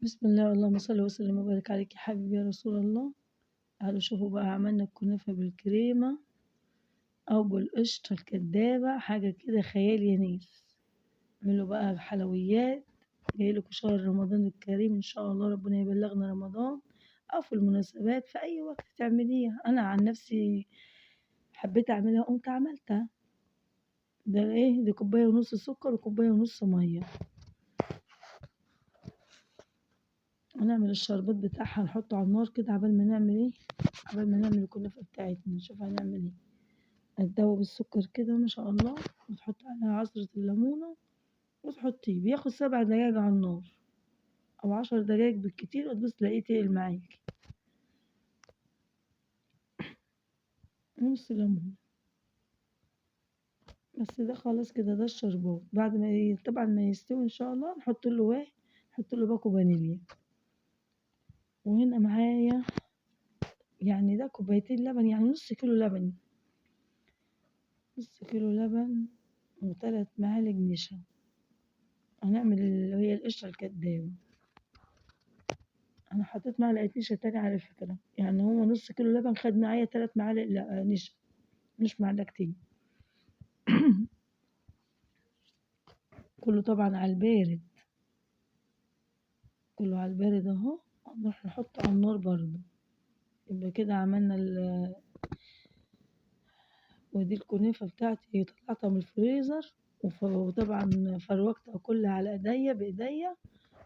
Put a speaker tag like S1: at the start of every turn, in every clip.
S1: بسم الله، اللهم صل وسلم وبارك عليك يا حبيبي يا رسول الله. تعالوا شوفوا بقى، عملنا الكنافة بالكريمة أو بالقشطة الكدابة، حاجة كده خيال يا ناس. اعملوا بقى حلويات، جايلكوا شهر رمضان الكريم إن شاء الله، ربنا يبلغنا رمضان، أو في المناسبات في أي وقت تعمليها. أنا عن نفسي حبيت أعملها قمت عملتها. ده إيه، دي كوباية ونص سكر وكوباية ونص مية. هنعمل الشربات بتاعها، نحطه على النار كده عبال ما نعمل الكنافة بتاعتنا. نشوف هنعمل ايه. هتدوب السكر كده ما شاء الله، وتحط عليها عصرة الليمونة وتحطيه، بياخد 7 دقايق على النار أو 10 دقايق بالكتير، وتبص تلاقيه تقل معاكي. نص ليمون بس. ده خلاص كده، ده الشربات. بعد ما طبعا ما يستوي إن شاء الله، نحط له باكو فانيليا. وهنا معايا يعني ده كوبايتين لبن، يعني نص كيلو لبن. نص كيلو لبن و3 معالق نشا. هنعمل اللي هي القشرة الكدابة. أنا حطيت معلقة نشا تاني على فكرة، يعني هو نص كيلو لبن خد معايا 3 معالق نشا، مش معلقتين. كله طبعا على البارد، كله على البارد اهو. نروح نحطه على النار برضه. يبقى كده عملنا ودي الكنافة بتاعتي، طلعتها من الفريزر. وطبعا فروكتها كلها على ايديا بايديا.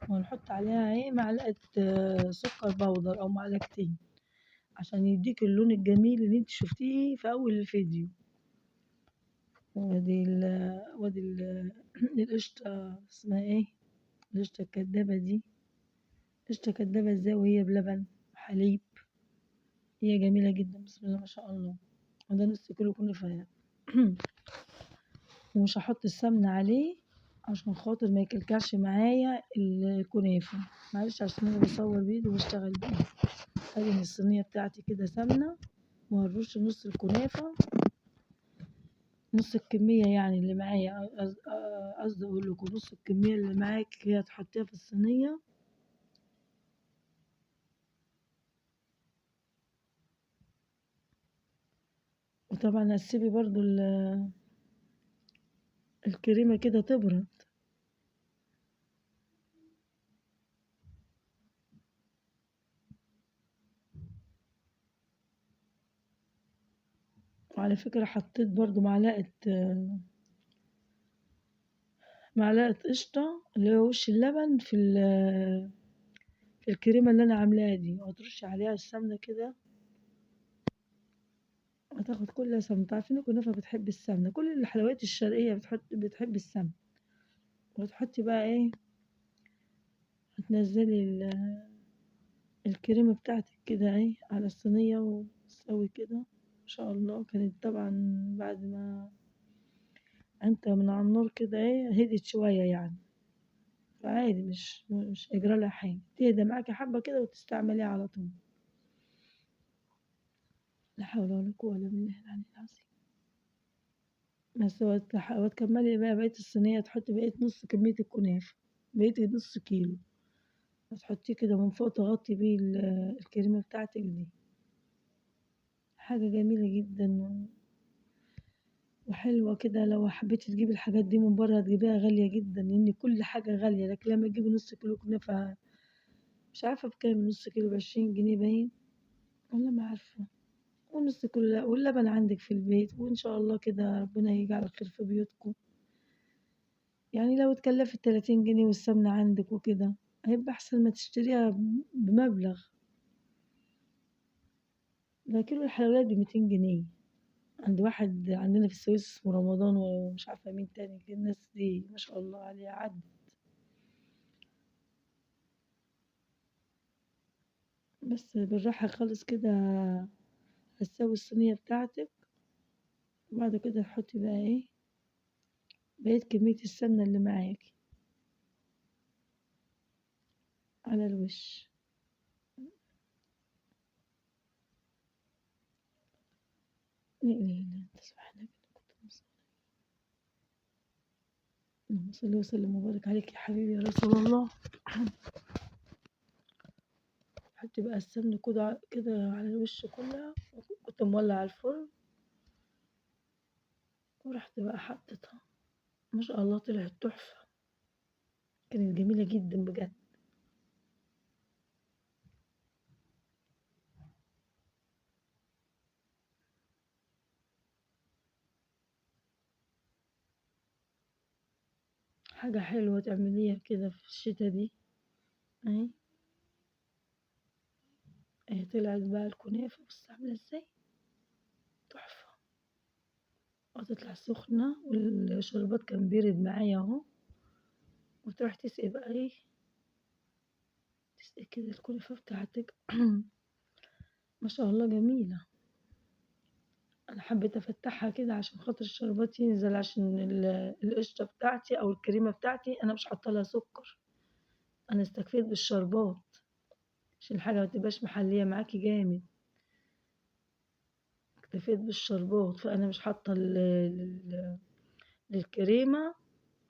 S1: وهنحط عليها ايه، معلقة سكر بودر او معلقتين، عشان يديك اللون الجميل اللي انت شفتيه في اول الفيديو. وادي القشطة اسمها ايه، القشطة الكدابة دي. قشطة كدابة ازاي وهي بلبن وحليب، هي جميلة جدا بسم الله ما شاء الله. وده نص كيلو كنافة. ومش هحط السمنة عليه عشان خاطر ما يكلكعش معايا الكنافة. معلش عشان انا بصور بيدي وبشتغل بيه. ادي الصينية بتاعتي كده سمنة، وهنرش نص الكنافة، نص الكمية يعني اللي معايا. قصدي اقول لكم نص الكمية اللي معاك هي تحطيها في الصينية. وطبعا هتسيبي برضو الكريمة كده تبرد. وعلى فكرة حطيت برضو معلقة قشطة اللي هو وش اللبن في الكريمة اللي أنا عاملاها دي، وهترش عليها السمنة كده. هتاخد كلها سمنة. عارفين الكنافة بتحب السمنة، كل الحلويات الشرقية بتحب السمنة. وتحطي بقى ايه، هتنزلي الكريمة بتاعتك كده ايه على الصينية وتسوي كده. ما شاء الله كانت طبعا بعد ما انت من على النار كده ايه هدت شوية يعني. فعادي، مش هيجرى لها حاجة، تهدى معاكي حبة كده وتستعمليها على طول. لا حول ولا قوة إلا بالله العلي العظيم. بس وتكملي بقى بقية الصينية، تحطي بقية نص كمية الكنافة، بقية نص كيلو. هتحطيه كده من فوق، تغطي بيه الكريمة بتاعتك دي. حاجة جميلة جدا وحلوة كده. لو حبيتي تجيبي الحاجات دي من بره هتجيبيها غالية جدا، لأن كل حاجة غالية. لكن لما تجيبي نص كيلو كنافة، مش عارفة بكام، نص كيلو ب20 جنيه باين، والله ما عارفة. ونص كيلو واللبن عندك في البيت، وإن شاء الله كده ربنا يجعل الخير في بيوتكم. يعني لو اتكلفت 30 جنيه والسمنة عندك وكده، هيبقى أحسن ما تشتريها بمبلغ. ده كيلو الحلويات ب200 جنيه. عند واحد عندنا في السويس اسمه رمضان، ومش عارفة مين تاني، الناس دي ما شاء الله عليها عد. بس بالراحة خالص كده. هتسوي الصينية بتاعتك، وبعد كده تحطي بقى ايه بقية كمية السمنة اللي معاكي على الوش. لا إله إلا أنت سبحانك. اللهم صل وسلم وبارك عليك يا حبيبي يا رسول الله. حطي بقى السمن كده على الوش كلها، كنت مولعة الفرن ورحت بقى حطيتها. ما شاء الله طلعت تحفة، كانت جميلة جدا بجد. حاجة حلوة تعمليها كده في الشتا دي. اهي اهي طلعت بقى الكنافة، بص عاملة ازاي، تحفة. وتطلع سخنة والشربات كان بيرد معايا اهو. وتروح تسقي بقى ايه، تسقي كده الكنافة بتاعتك. ما شاء الله جميلة. انا حبيت افتحها كده عشان خاطر الشربات ينزل، عشان القشطة بتاعتي او الكريمة بتاعتي انا مش حاطة لها سكر، انا استكفيت بالشربات عشان الحاجة ما تبقاش محلية معاكي جامد. اكتفيت بالشربات، فانا مش حاطة للكريمة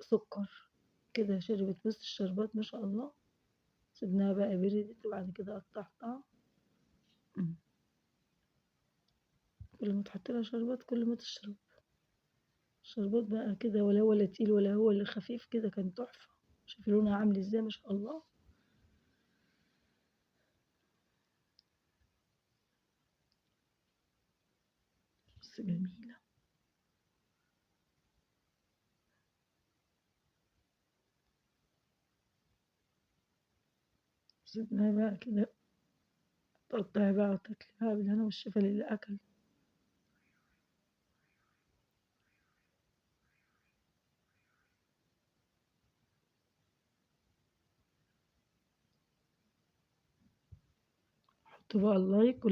S1: سكر. كده شربت بس الشربات ما شاء الله. سيبناها بقى بردت وبعد كده قطعتها. مم. كل ما تحط لها شربات كل ما تشرب شربات بقى كده، ولا هو لا تقيل ولا هو اللي خفيف، كده كان تحفة. شوفي لونها عامل ازاي ما شاء الله. بس جميلة. سيبناها بقى كده تقطعي بقى وتاكلي بقى بالهنا والشفا للي أكل. حطوا بقى اللايك